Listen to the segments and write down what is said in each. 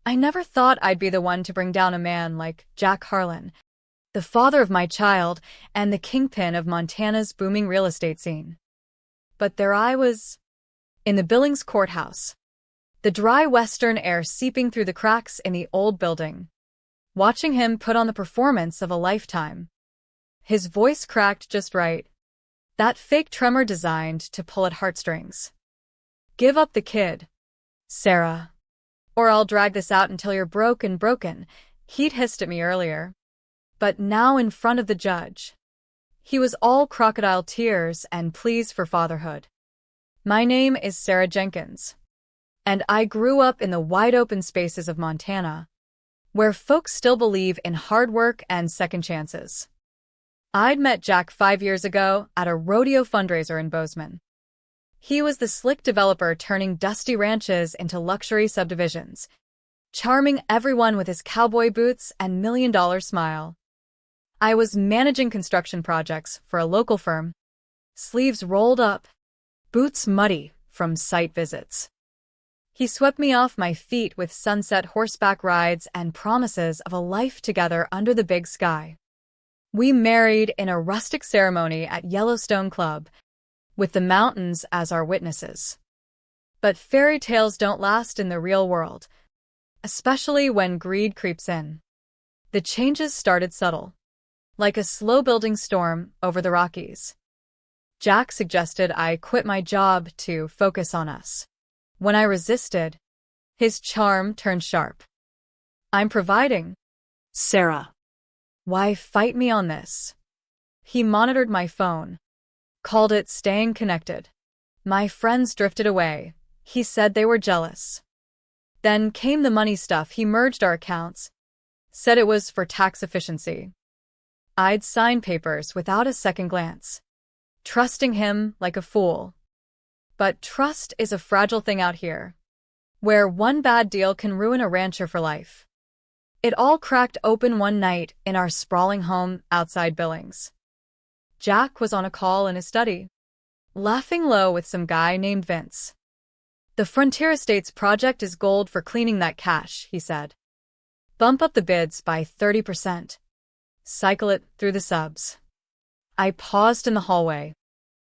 I never thought I'd be the one to bring down a man like Jack Harlan, the father of my child and the kingpin of Montana's booming real estate scene. But there I was, in the Billings courthouse, the dry western air seeping through the cracks in the old building, watching him put on the performance of a lifetime. His voice cracked just right, that fake tremor designed to pull at heartstrings. "Give up the kid, Sarah, or I'll drag this out until you're broken," he'd hissed at me earlier. But now in front of the judge, he was all crocodile tears and pleas for fatherhood. "My name is Sarah Jenkins, and I grew up in the wide-open spaces of Montana, where folks still believe in hard work and second chances. I'd met Jack 5 years ago at a rodeo fundraiser in Bozeman. He was the slick developer turning dusty ranches into luxury subdivisions, charming everyone with his cowboy boots and million-dollar smile. I was managing construction projects for a local firm, sleeves rolled up, boots muddy from site visits. He swept me off my feet with sunset horseback rides and promises of a life together under the big sky. We married in a rustic ceremony at Yellowstone Club, with the mountains as our witnesses. But fairy tales don't last in the real world, especially when greed creeps in. The changes started subtle, like a slow-building storm over the Rockies. Jack suggested I quit my job to focus on us. When I resisted, his charm turned sharp. "I'm providing, Sarah. Why fight me on this?" He monitored my phone, called it staying connected. My friends drifted away. He said they were jealous. Then came the money stuff. He merged our accounts, said it was for tax efficiency. I'd sign papers without a second glance, trusting him like a fool. But trust is a fragile thing out here, where one bad deal can ruin a rancher for life. It all cracked open one night in our sprawling home outside Billings. Jack was on a call in his study, laughing low with some guy named Vince. "The Frontier Estates project is gold for cleaning that cash," he said. "Bump up the bids by 30%. Cycle it through the subs." I paused in the hallway,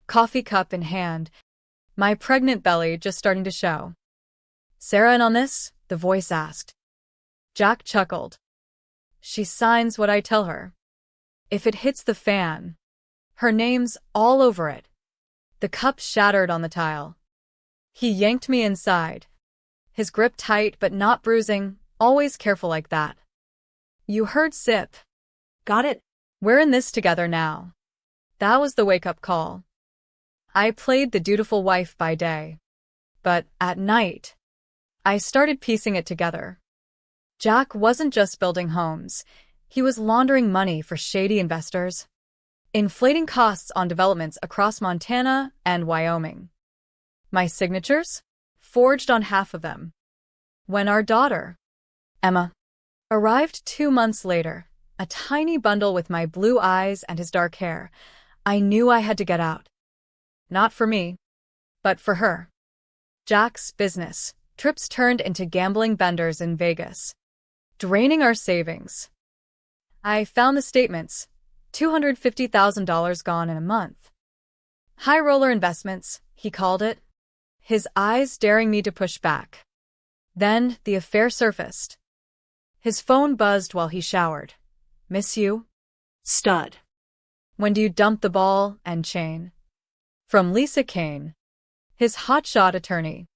coffee cup in hand, my pregnant belly just starting to show. "Sarah in on this?" the voice asked. Jack chuckled. "She signs what I tell her. If it hits the fan, her name's all over it." The cup shattered on the tile. He yanked me inside, his grip tight but not bruising, always careful like that. "You heard sip. Got it? We're in this together now." That was the wake-up call. I played the dutiful wife by day, but at night, I started piecing it together. Jack wasn't just building homes, he was laundering money for shady investors, inflating costs on developments across Montana and Wyoming. My signatures? Forged on half of them. When our daughter, Emma, arrived 2 months later, a tiny bundle with my blue eyes and his dark hair, I knew I had to get out. Not for me, but for her. Jack's business trips turned into gambling benders in Vegas, draining our savings. I found the statements, $250,000 gone in a month. High roller investments, he called it, his eyes daring me to push back. Then the affair surfaced. His phone buzzed while he showered. "Miss you? Stud. When do you dump the ball and chain?" From Lisa Kane, his hotshot attorney.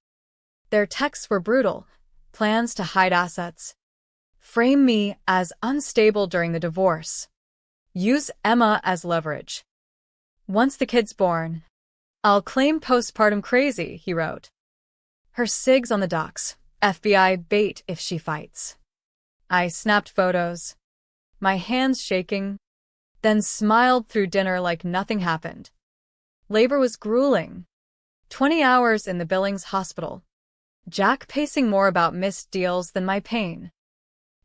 Their texts were brutal, plans to hide assets, frame me as unstable during the divorce, use Emma as leverage. "Once the kid's born, I'll claim postpartum crazy," he wrote. "Her SIG's on the docks, FBI bait if she fights." I snapped photos, my hands shaking, then smiled through dinner like nothing happened. Labor was grueling. 20 hours in the Billings hospital. Jack pacing more about missed deals than my pain.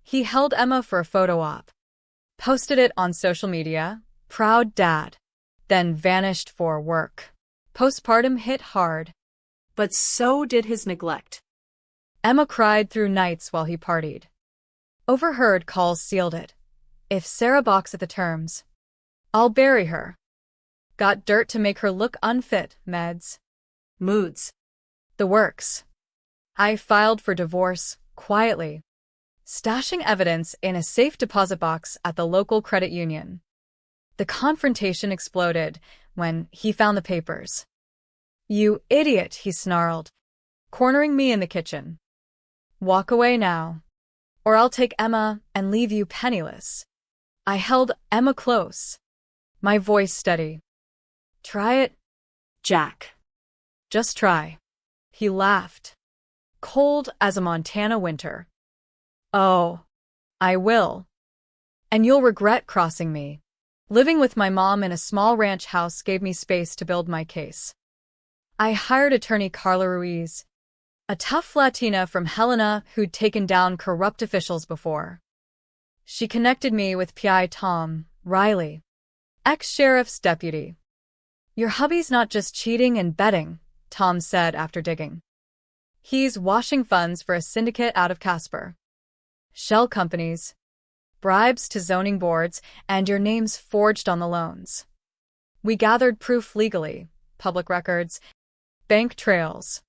He held Emma for a photo op, posted it on social media, proud dad, then vanished for work. Postpartum hit hard, but so did his neglect. Emma cried through nights while he partied. Overheard calls sealed it. If Sarah balks at the terms, I'll bury her. Got dirt to make her look unfit, meds. Moods. The works. I filed for divorce, quietly, stashing evidence in a safe deposit box at the local credit union. The confrontation exploded when he found the papers. You idiot, he snarled, cornering me in the kitchen. Walk away now, or I'll take Emma and leave you penniless. I held Emma close, my voice steady. Try it, Jack. Just try. He laughed, cold as a Montana winter. Oh, I will. And you'll regret crossing me. Living with my mom in a small ranch house gave me space to build my case. I hired attorney Carla Ruiz, a tough Latina from Helena who'd taken down corrupt officials before. She connected me with PI Tom Riley, ex-sheriff's deputy. Your hubby's not just cheating and betting, Tom said after digging. He's washing funds for a syndicate out of Casper. Shell companies, bribes to zoning boards, and your name's forged on the loans. We gathered proof legally, public records, bank trails.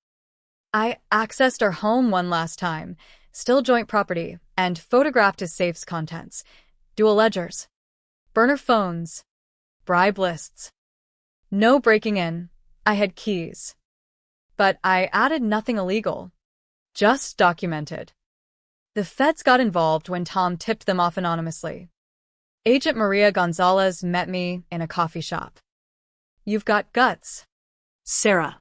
I accessed our home one last time, still joint property, and photographed his safe's contents, dual ledgers, burner phones, bribe lists. No breaking in, I had keys. But I added nothing illegal, just documented. The feds got involved when Tom tipped them off anonymously. Agent Maria Gonzalez met me in a coffee shop. You've got guts, Sarah.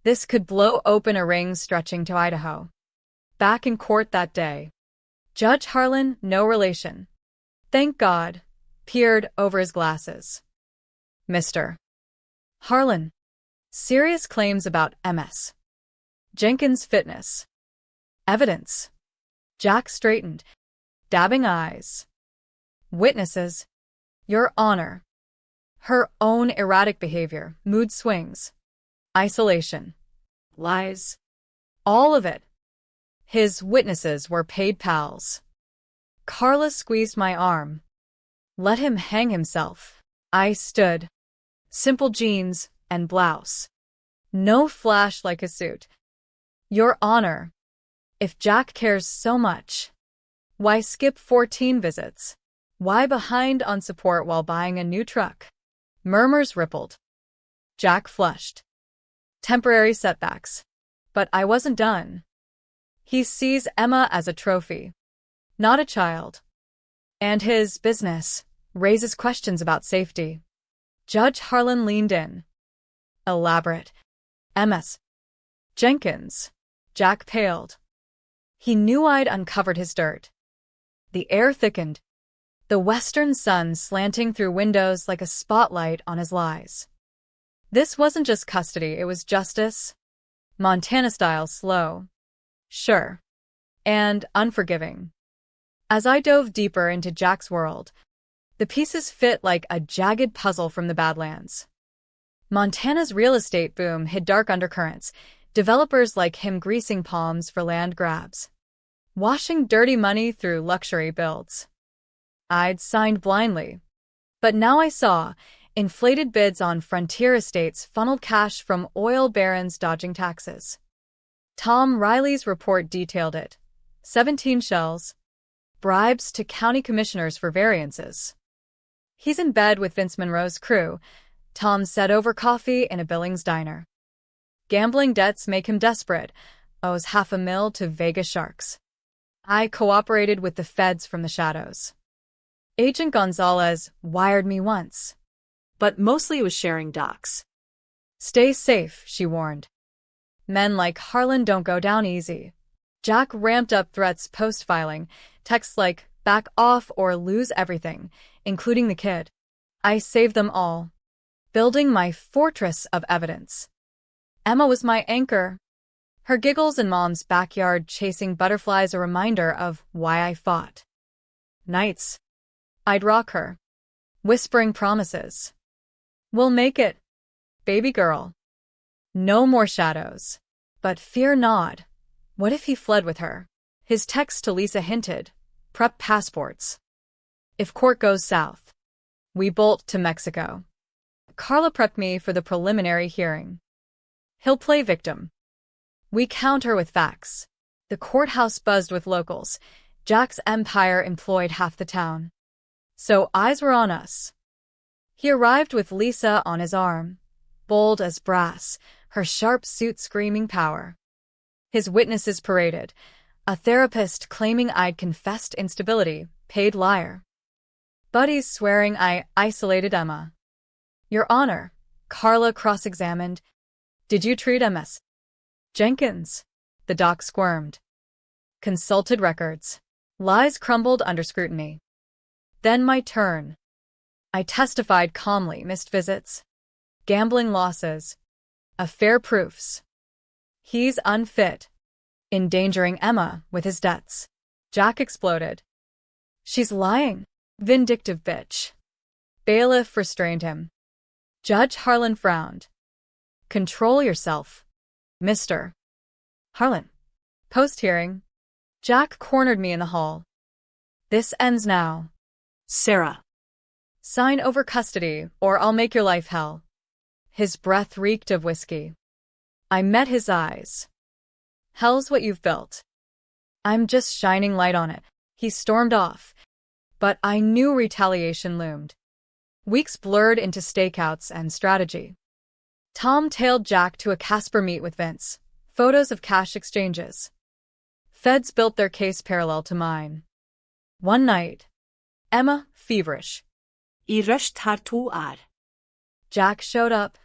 This could blow open a ring stretching to Idaho. Back in court that day. Judge Harlan, no relation, thank God, peered over his glasses. Mr. Harlan. Serious claims about MS. Jenkins' fitness. Evidence. Jack straightened, dabbing eyes. Witnesses. Your Honor. Her own erratic behavior, mood swings, isolation, lies. All of it. His witnesses were paid pals. Carla squeezed my arm. Let him hang himself. I stood. Simple jeans and blouse. No flash like a suit. Your Honor, if Jack cares so much, why skip 14 visits? Why behind on support while buying a new truck? Murmurs rippled. Jack flushed. Temporary setbacks. But I wasn't done. He sees Emma as a trophy, not a child. And his business raises questions about safety. Judge Harlan leaned in. Elaborate. MS. Jenkins. Jack paled. He knew I'd uncovered his dirt. The air thickened, the western sun slanting through windows like a spotlight on his lies. This wasn't just custody, it was justice. Montana-style slow. Sure. And unforgiving. As I dove deeper into Jack's world, the pieces fit like a jagged puzzle from the Badlands. Montana's real estate boom hid dark undercurrents, developers like him greasing palms for land grabs, washing dirty money through luxury builds. I'd signed blindly. But now I saw inflated bids on frontier estates funneled cash from oil barons dodging taxes. Tom Riley's report detailed it. 17 shells. Bribes to county commissioners for variances. He's in bed with Vince Monroe's crew, Tom said over coffee in a Billings diner. Gambling debts make him desperate, owes $500,000 to Vegas sharks. I cooperated with the feds from the shadows. Agent Gonzalez wired me once. But mostly it was sharing docs. Stay safe, she warned. Men like Harlan don't go down easy. Jack ramped up threats post-filing, texts like, back off or lose everything, including the kid. I saved them all, building my fortress of evidence. Emma was my anchor. Her giggles in Mom's backyard chasing butterflies a reminder of why I fought. Nights, I'd rock her, whispering promises. We'll make it, baby girl. No more shadows. But fear not. What if he fled with her? His text to Lisa hinted, prep passports. If court goes south, we bolt to Mexico. Carla prepped me for the preliminary hearing. He'll play victim. We counter with facts. The courthouse buzzed with locals. Jack's empire employed half the town. So eyes were on us. He arrived with Lisa on his arm, bold as brass, her sharp suit screaming power. His witnesses paraded. A therapist claiming I'd confessed instability, paid liar. Buddies swearing I isolated Emma. Your Honor, Carla cross-examined. Did you treat MS? Jenkins. The doc squirmed. Consulted records. Lies crumbled under scrutiny. Then my turn. I testified calmly, missed visits, gambling losses, affair proofs. He's unfit, endangering Emma with his debts. Jack exploded. She's lying. Vindictive bitch. Bailiff restrained him. Judge Harlan frowned. Control yourself, Mr. Harlan. Post-hearing. Jack cornered me in the hall. This ends now. Sarah. Sign over custody, or I'll make your life hell. His breath reeked of whiskey. I met his eyes. Hell's what you've built. I'm just shining light on it. He stormed off. But I knew retaliation loomed. Weeks blurred into stakeouts and strategy. Tom tailed Jack to a Casper meet with Vince. Photos of cash exchanges. Feds built their case parallel to mine. One night. Emma, feverish. I røst her to er. Jack showed up,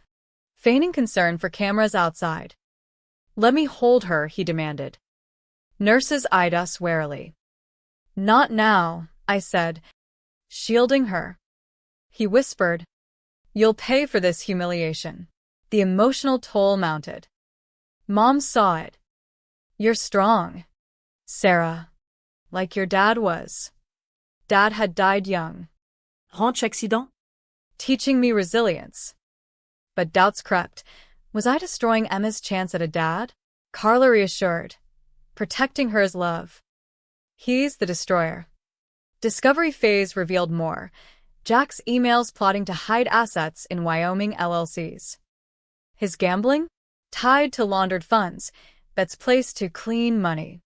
feigning concern for cameras outside. Let me hold her, he demanded. Nurses eyed us warily. Not now, I said, shielding her. He whispered, you'll pay for this humiliation. The emotional toll mounted. Mom saw it. You're strong, Sarah. Like your dad was. Dad had died young. Ranch accident? Teaching me resilience. But doubts crept. Was I destroying Emma's chance at a dad? Carla reassured. Protecting her as love. He's the destroyer. Discovery phase revealed more. Jack's emails plotting to hide assets in Wyoming LLCs. His gambling? Tied to laundered funds, bets placed to clean money.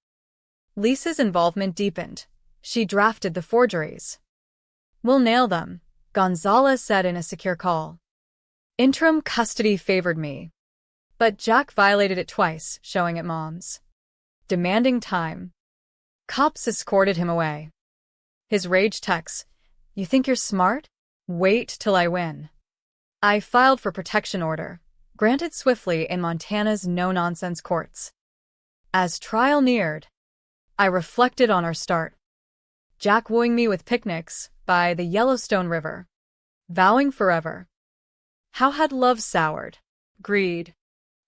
Lisa's involvement deepened. She drafted the forgeries. We'll nail them, Gonzalez said in a secure call. Interim custody favored me. But Jack violated it twice, showing at Mom's. Demanding time. Cops escorted him away. His rage texts, you think you're smart? Wait till I win. I filed for protection order, granted swiftly in Montana's no-nonsense courts. As trial neared, I reflected on our start. Jack wooing me with picnics by the Yellowstone River, vowing forever. How had love soured? Greed.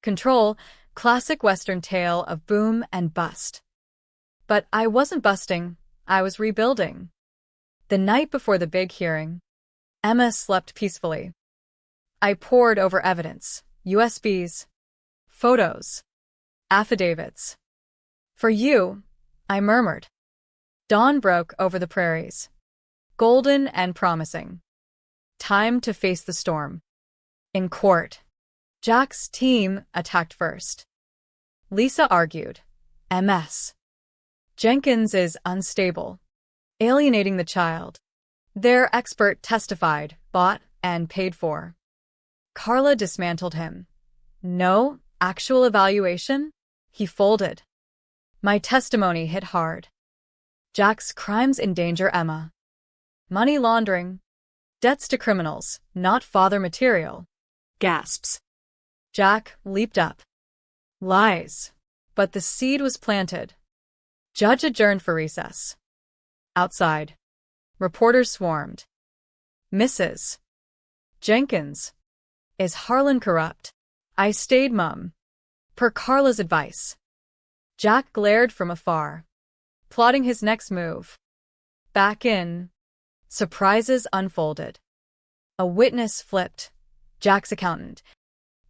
Control, classic Western tale of boom and bust. But I wasn't busting, I was rebuilding. The night before the big hearing, Emma slept peacefully. I pored over evidence, USBs, photos, affidavits. For you, I murmured. Dawn broke over the prairies, golden and promising. Time to face the storm. In court, Jack's team attacked first. Lisa argued, MS. Jenkins is unstable, alienating the child. Their expert testified, bought, and paid for. Carla dismantled him. No actual evaluation? He folded. My testimony hit hard. Jack's crimes endanger Emma. Money laundering. Debts to criminals, not father material. Gasps. Jack leaped up. Lies. But the seed was planted. Judge adjourned for recess. Outside. Reporters swarmed. Mrs. Jenkins. Is Harlan corrupt? I stayed mum. Per Carla's advice. Jack glared from afar, plotting his next move. Back in. Surprises unfolded. A witness flipped. Jack's accountant.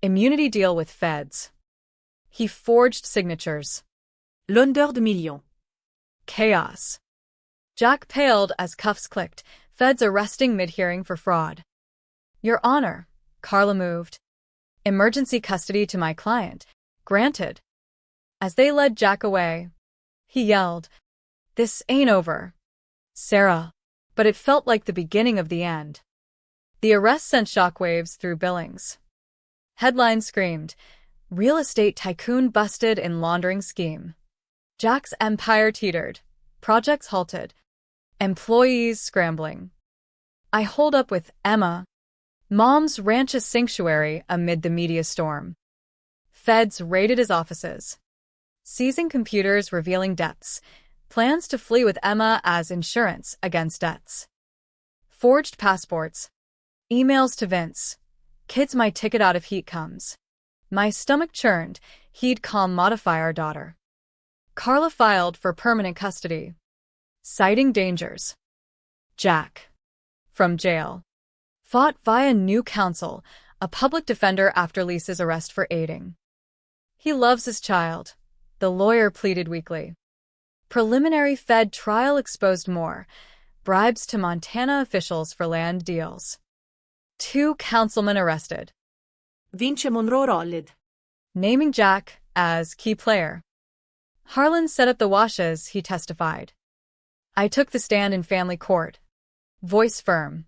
Immunity deal with feds. He forged signatures. L'honneur de millions. Chaos. Jack paled as cuffs clicked, feds arresting mid-hearing for fraud. Your Honor, Carla moved. Emergency custody to my client. Granted. As they led Jack away, he yelled, This ain't over, Sarah. But it felt like the beginning of the end. The arrest sent shockwaves through Billings. Headlines screamed, Real estate tycoon busted in laundering scheme. Jack's empire teetered. Projects halted. Employees scrambling. I holed up with Emma, Mom's ranch's sanctuary amid the media storm. Feds raided his offices, seizing computers revealing debts, plans to flee with Emma as insurance against debts. Forged passports, emails to Vince, kids my ticket out if heat comes. My stomach churned, he'd calm modify our daughter. Carla filed for permanent custody, citing dangers. Jack, from jail, fought via new counsel, a public defender after Lisa's arrest for aiding. He loves his child, the lawyer pleaded weakly. Preliminary Fed trial exposed more, bribes to Montana officials for land deals. 2 councilmen arrested. Vince Monroe rolled. Naming Jack as key player. Harlan set up the washes, he testified. I took the stand in family court. Voice firm.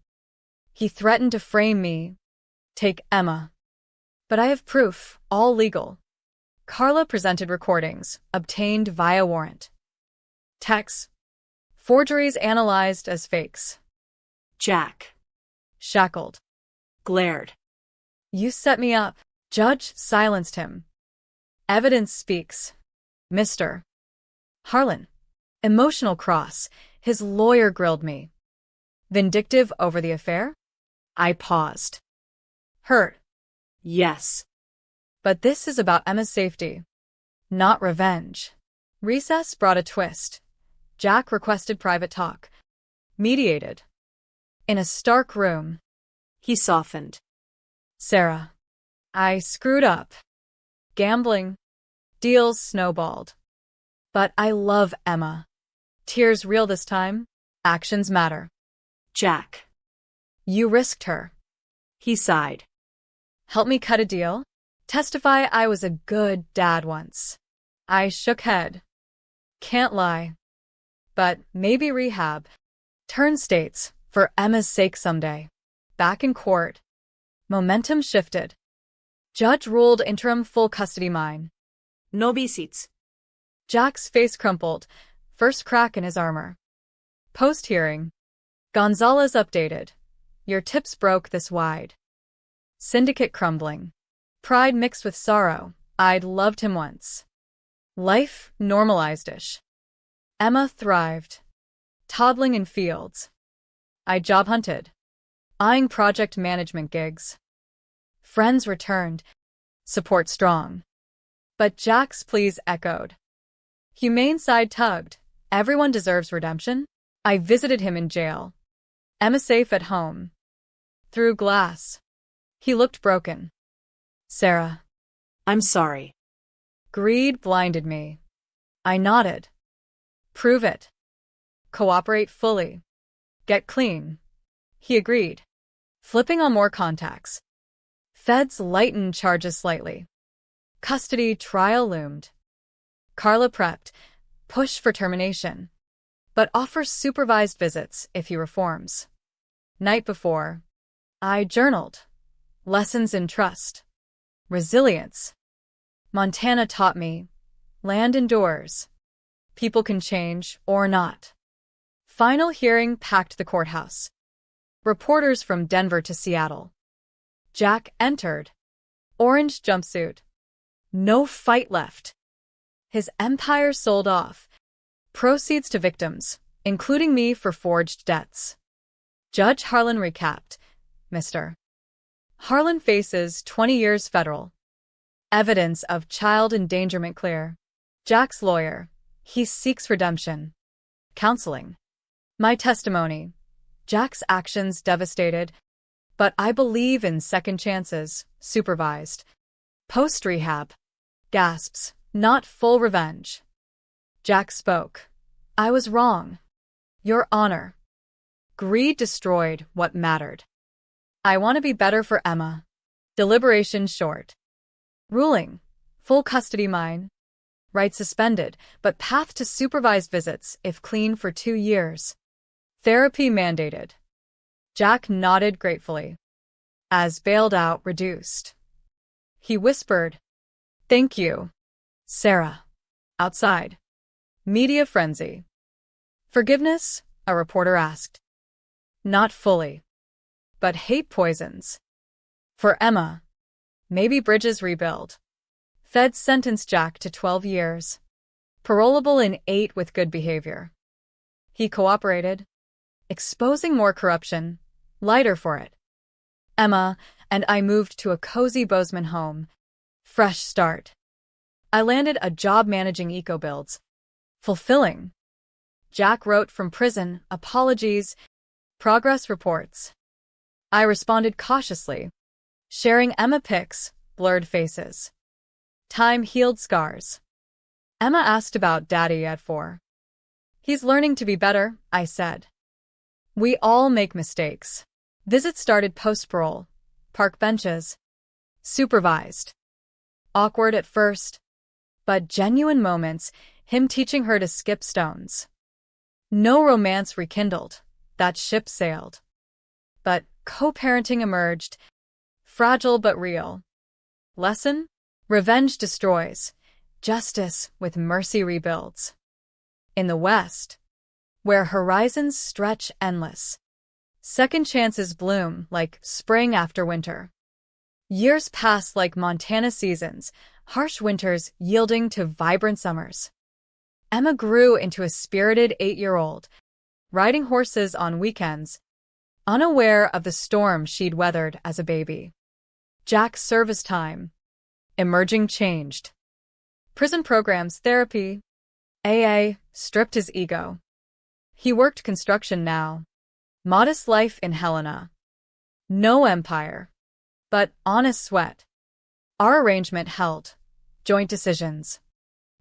He threatened to frame me. Take Emma. But I have proof, all legal. Carla presented recordings, obtained via warrant. Texts. Forgeries analyzed as fakes. Jack, Shackled. glared. You set me up. Judge silenced him. Evidence speaks. Mr. Harlan. Emotional cross. His lawyer grilled me. Vindictive over the affair? I paused. Hurt. Yes. But this is about Emma's safety, not revenge. Recess brought a twist. Jack requested private talk. Mediated. In a stark room. He softened. Sarah. I screwed up. Gambling. Deals snowballed. But I love Emma. Tears real this time. Actions matter. Jack. You risked her. He sighed. Help me cut a deal? Testify I was a good dad once. I shook head. Can't lie. But maybe rehab. Turn states, for Emma's sake someday. Back in court. Momentum shifted. Judge ruled interim full custody mine. No visits. Jack's face crumpled, first crack in his armor. Post-hearing. Gonzalez updated. Your tips broke this wide. Syndicate crumbling. Pride mixed with sorrow. I'd loved him once. Life normalized-ish. Emma thrived. Toddling in fields. I job hunted. Eyeing project management gigs. Friends returned. Support strong. But Jack's pleas echoed. Humane side tugged. Everyone deserves redemption. I visited him in jail. Emma safe at home. Through glass. He looked broken. Sarah. I'm sorry. Greed blinded me. I nodded. Prove it. Cooperate fully. Get clean. He agreed. Flipping on more contacts. Feds lightened charges slightly. Custody trial loomed. Carla prepped. Push for termination. But offers supervised visits if he reforms. Night before. I journaled. Lessons in trust. Resilience. Montana taught me. Land endures. People can change or not. Final hearing packed the courthouse. Reporters from Denver to Seattle. Jack entered. Orange jumpsuit. No fight left. His empire sold off. Proceeds to victims, including me for forged debts. Judge Harlan recapped. Mr. Harlan faces 20 years federal. Evidence of child endangerment clear. Jack's lawyer. He seeks redemption. Counseling. My testimony. Jack's actions devastated. But I believe in second chances, supervised. Post-rehab. Gasps. Not full revenge. Jack spoke. I was wrong. Your honor. Greed destroyed what mattered. I want to be better for Emma. Deliberation short. Ruling. Full custody mine. Right suspended, but path to supervised visits if clean for 2 years. Therapy mandated. Jack nodded gratefully. As bailed out reduced. He whispered, Thank you, Sarah. Outside. Media frenzy. Forgiveness? A reporter asked. Not fully. But hate poisons. For Emma. Maybe bridges rebuild. Feds sentenced Jack to 12 years. Parolable in 8 with good behavior. He cooperated. Exposing more corruption. Lighter for it. Emma and I moved to a cozy Bozeman home. Fresh start. I landed a job managing eco-builds. Fulfilling. Jack wrote from prison, apologies, progress reports. I responded cautiously, sharing Emma pics, blurred faces. Time healed scars. Emma asked about Daddy at 4. He's learning to be better, I said. We all make mistakes. Visits started post-parole. Park benches. Supervised. Awkward at first. But genuine moments, him teaching her to skip stones. No romance rekindled. That ship sailed. But co-parenting emerged. Fragile but real. Lesson? Revenge destroys. Justice with mercy rebuilds. In the West, where horizons stretch endless, second chances bloom like spring after winter. Years pass like Montana seasons, harsh winters yielding to vibrant summers. Emma grew into a spirited 8-year-old, riding horses on weekends, unaware of the storm she'd weathered as a baby. Jack's service time. Emerging changed. Prison programs, therapy. AA stripped his ego. He worked construction now. Modest life in Helena. No empire. But honest sweat. Our arrangement held. Joint decisions.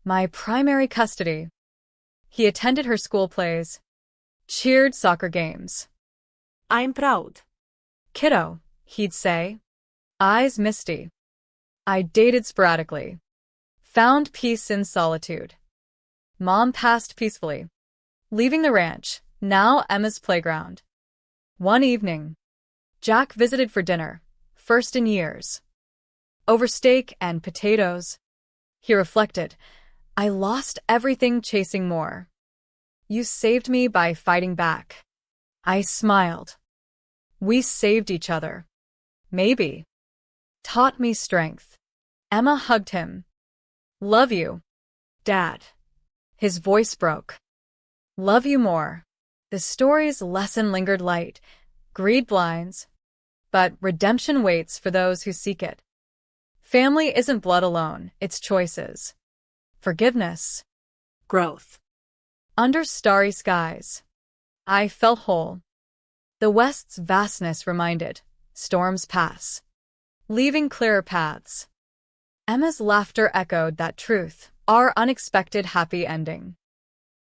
My primary custody. He attended her school plays. Cheered soccer games. I'm proud. Kiddo, he'd say. Eyes misty. I dated sporadically. Found peace in solitude. Mom passed peacefully. Leaving the ranch, now Emma's playground. One evening, Jack visited for dinner, first in years. Over steak and potatoes. He reflected, I lost everything chasing more. You saved me by fighting back. I smiled. We saved each other. Maybe. Taught me strength. Emma hugged him. Love you, Dad. His voice broke. Love you more. The story's lesson lingered light. Greed blinds. But redemption waits for those who seek it. Family isn't blood alone, it's choices. Forgiveness. Growth. Under starry skies. I felt whole. The West's vastness reminded. Storms pass. Leaving clearer paths. Emma's laughter echoed that truth, our unexpected happy ending.